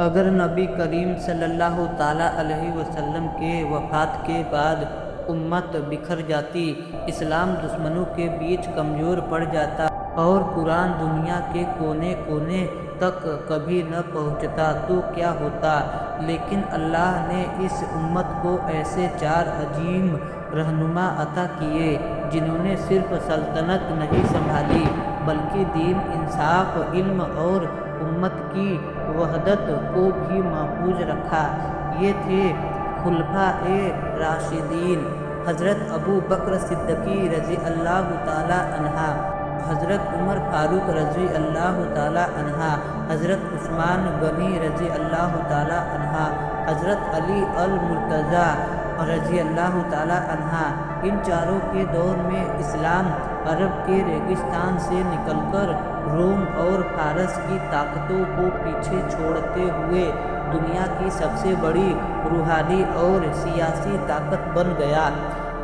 اگر نبی کریم صلی اللہ تعالیٰ علیہ وسلم کے وفات کے بعد امت بکھر جاتی، اسلام دشمنوں کے بیچ کمزور پڑ جاتا اور قرآن دنیا کے کونے کونے تک کبھی نہ پہنچتا تو کیا ہوتا؟ لیکن اللہ نے اس امت کو ایسے چار عظیم رہنما عطا کیے جنہوں نے صرف سلطنت نہیں سنبھالی بلکہ دین، انصاف، علم اور امت کی وحدت کو بھی محفوظ رکھا۔ یہ تھے خلفائے راشدین، حضرت ابو بکر صدیق رضی اللہ تعالیٰ عنہ، حضرت عمر فاروق رضی اللہ تعالیٰ عنہ، حضرت عثمان غنی رضی اللہ تعالیٰ عنہ، حضرت علی المرتضیٰ رضی اللہ تعالیٰ عنہ۔ ان چاروں کے دور میں اسلام عرب کے ریگستان سے نکل کر روم اور فارس کی طاقتوں کو پیچھے چھوڑتے ہوئے دنیا کی سب سے بڑی روحانی اور سیاسی طاقت بن گیا۔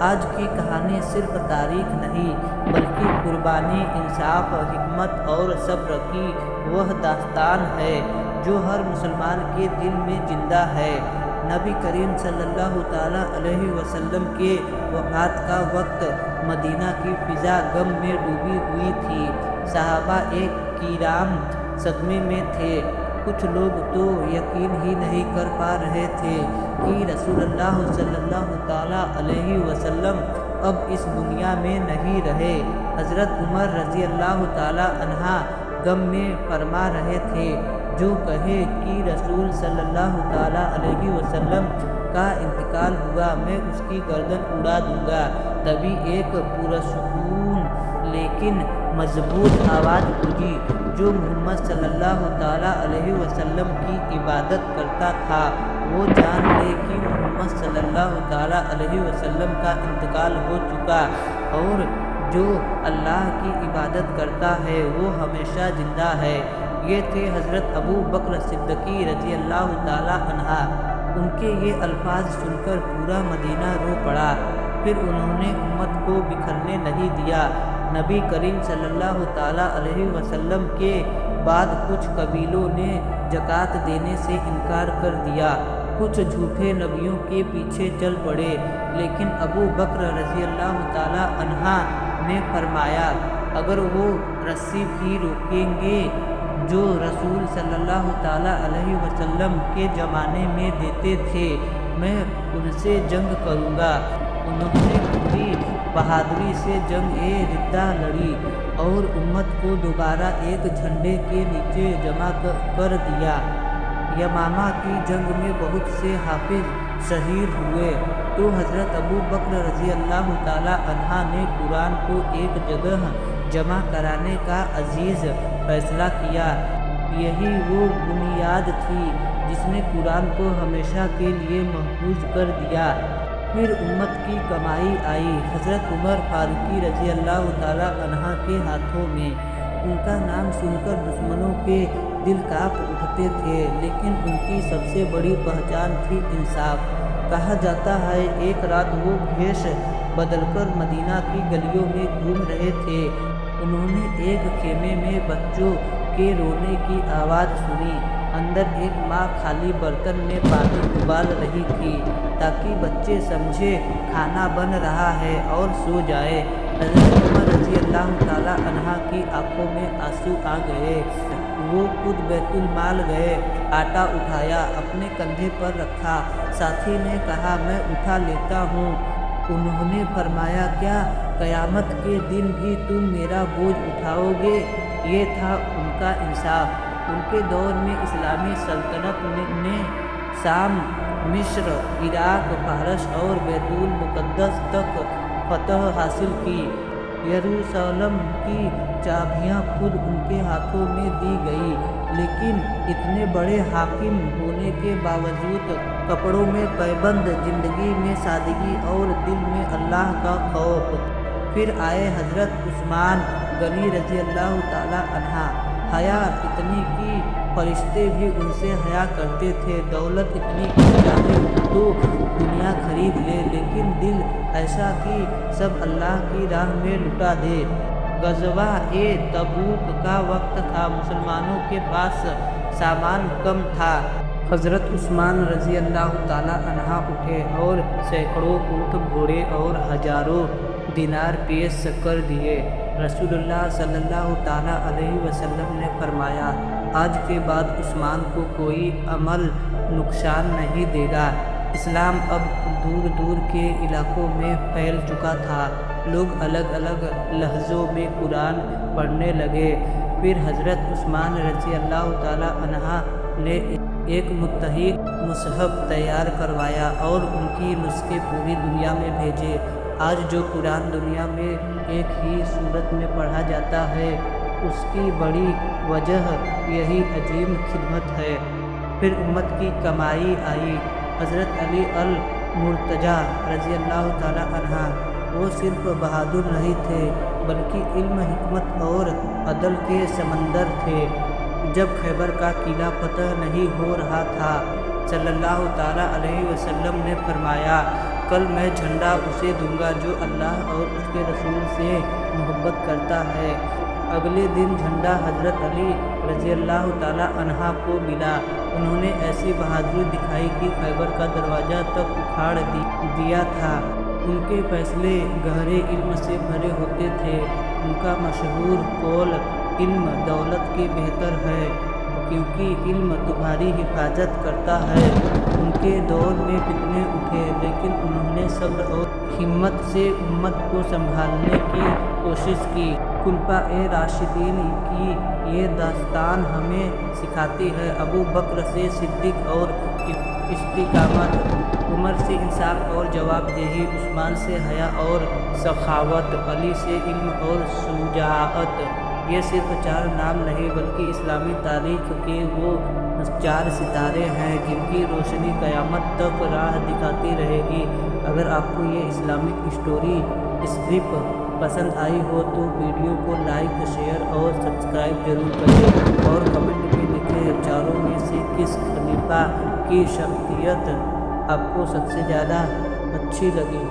آج کی کہانی صرف تاریخ نہیں بلکہ قربانی، انصاف، حکمت اور صبر کی وہ داستان ہے جو ہر مسلمان کے دل میں زندہ ہے۔ نبی کریم صلی اللہ تعالیٰ علیہ وسلم کے وفات کا وقت مدینہ کی فضا غم میں ڈوبی ہوئی تھی۔ صحابہ کرام صدمے میں تھے۔ کچھ لوگ تو یقین ہی نہیں کر پا رہے تھے کہ رسول اللہ صلی اللہ تعالیٰ علیہ وسلم اب اس دنیا میں نہیں رہے۔ حضرت عمر رضی اللہ تعالیٰ عنہ غم میں فرما رہے تھے، جو کہے کہ رسول صلی اللہ تعالیٰ علیہ وسلم کا انتقال ہوا، میں اس کی گردن اڑا دوں گا۔ تبھی ایک پرسکون لیکن مضبوط آواز گونجی، جو محمد صلی اللہ تعالیٰ علیہ وسلم کی عبادت کرتا تھا وہ جان لے کہ محمد صلی اللہ تعالیٰ علیہ وسلم کا انتقال ہو چکا، اور جو اللہ کی عبادت کرتا ہے وہ ہمیشہ زندہ ہے۔ یہ تھے حضرت ابو بکر صدیق رضی اللہ تعالیٰ عنہ۔ ان کے یہ الفاظ سن کر پورا مدینہ رو پڑا۔ پھر انہوں نے امت کو بکھرنے نہیں دیا۔ نبی کریم صلی اللہ تعالیٰ علیہ وسلم کے بعد کچھ قبیلوں نے زکوٰۃ دینے سے انکار کر دیا، کچھ جھوٹے نبیوں کے پیچھے چل پڑے، لیکن ابو بکر رضی اللہ تعالیٰ عنہ نے فرمایا، اگر وہ رسی بھی روکیں گے جو رسول صلی اللہ تعالیٰ علیہ وسلم کے زمانے میں دیتے تھے، میں ان سے جنگ کروں گا۔ انہوں نے پوری بہادری سے جنگ ردہ لڑی اور امت کو دوبارہ ایک جھنڈے کے نیچے جمع کر دیا۔ یمامہ کی جنگ میں بہت سے حافظ شہید ہوئے تو حضرت ابو بکر رضی اللہ تعالیٰ عنہ نے قرآن کو ایک جگہ جمع کرانے کا عزیز فیصلہ کیا۔ یہی وہ بنیاد تھی جس نے قرآن کو ہمیشہ کے لیے محفوظ کر دیا۔ پھر امت کی کمائی آئی حضرت عمر فاروقی رضی اللہ تعالیٰ عنہ کے ہاتھوں میں۔ ان کا نام سن کر دشمنوں کے دل کانپ اٹھتے تھے، لیکن ان کی سب سے بڑی پہچان تھی انصاف۔ کہا جاتا ہے ایک رات وہ بھیش بدل کر مدینہ کی گلیوں میں گھوم رہے تھے۔ انہوں نے ایک خیمے میں بچوں کے رونے کی آواز سنی۔ اندر ایک ماں خالی برتن میں پانی ابال رہی تھی تاکہ بچے سمجھے کھانا بن رہا ہے اور سو جائے۔ حضرت عمر رضی اللہ تعالیٰ عنہ کی آنکھوں میں آنسو آ گئے۔ وہ خود بیت المال گئے، آٹا اٹھایا، اپنے کندھے پر رکھا۔ ساتھی نے کہا میں اٹھا لیتا ہوں۔ انہوں نے فرمایا کیا قیامت کے دن بھی تم میرا بوجھ اٹھاؤ گے؟ یہ تھا ان کا انصاف۔ ان کے دور میں اسلامی سلطنت نے شام، مصر، عراق، فارس اور بیت المقدس تک فتح حاصل کی۔ یروشلم کی چابیاں خود ان کے ہاتھوں میں دی گئی، لیکن اتنے بڑے حاکم ہونے کے باوجود کپڑوں میں پابند، زندگی میں سادگی اور دل میں اللہ کا خوف۔ پھر آئے حضرت عثمان غنی رضی اللہ تعالیٰ عنہ۔ حیا اتنی کہ فرشتے بھی ان سے حیا کرتے تھے، دولت اتنی کہ چاہے تو دنیا خرید لے، لیکن دل ایسا کہ سب اللہ کی راہ میں لٹا دے۔ غزوہ تبوک کا وقت تھا، مسلمانوں کے پاس سامان کم تھا، حضرت عثمان رضی اللہ تعالیٰ عنہ اٹھے اور سینکڑوں اونٹ گھوڑے اور ہزاروں دینار پیش کر دیے۔ رسول اللہ صلی اللہ تعالیٰ علیہ وسلم نے فرمایا، آج کے بعد عثمان کو کوئی عمل نقصان نہیں دے گا۔ اسلام اب دور دور کے علاقوں میں پھیل چکا تھا، لوگ الگ الگ لہجوں میں قرآن پڑھنے لگے۔ پھر حضرت عثمان رضی اللہ تعالیٰ عنہ نے ایک متحد مصحف تیار کروایا اور ان کی نسخے پوری دنیا میں بھیجے۔ آج جو قرآن دنیا میں ایک ہی صورت میں پڑھا جاتا ہے، اس کی بڑی وجہ یہی عظیم خدمت ہے۔ پھر امت کی کمائی آئی۔ حضرت علی المرتضیٰ رضی اللہ تعالیٰ عنہ، وہ صرف بہادر نہیں تھے بلکہ علم، حکمت اور عدل کے سمندر تھے۔ جب خیبر کا قلعہ فتح نہیں ہو رہا تھا، صلی اللہ تعالیٰ علیہ وسلم نے فرمایا، کل میں جھنڈا اسے دوں گا جو اللہ اور اس کے رسول سے محبت کرتا ہے۔ اگلے دن جھنڈا حضرت علی رضی اللہ تعالیٰ عنہ کو ملا۔ انہوں نے ایسی بہادری دکھائی کہ خیبر کا دروازہ تک اکھاڑ دیا تھا۔ ان کے فیصلے گہرے علم سے بھرے ہوتے تھے۔ ان کا مشہور قول، علم دولت کے بہتر ہے کیونکہ علم تمہاری حفاظت کرتا ہے۔ ان کے دور میں فتنے اٹھے لیکن انہوں نے صبر اور ہمت سے امت کو سنبھالنے کی کوشش کی۔ خلفائے راشدین کی یہ داستان ہمیں سکھاتی ہے، ابو بکر سے صدیق اور استقامت، عمر سے انصاف اور جواب دہی، عثمان سے حیا اور سخاوت، علی سے علم اور شجاعت۔ یہ صرف 4 نام نہیں بلکہ اسلامی تاریخ کے وہ 4 ستارے ہیں جن کی روشنی قیامت تک راہ دکھاتی رہے گی۔ اگر آپ کو یہ اسلامک اسٹوری اسکرپٹ پسند آئی ہو تو ویڈیو کو لائک، شیئر اور سبسکرائب ضرور کریں، اور کمنٹ میں لکھیں چاروں میں سے کس خلیفہ کی شخصیت آپ کو سب سے زیادہ اچھی لگی۔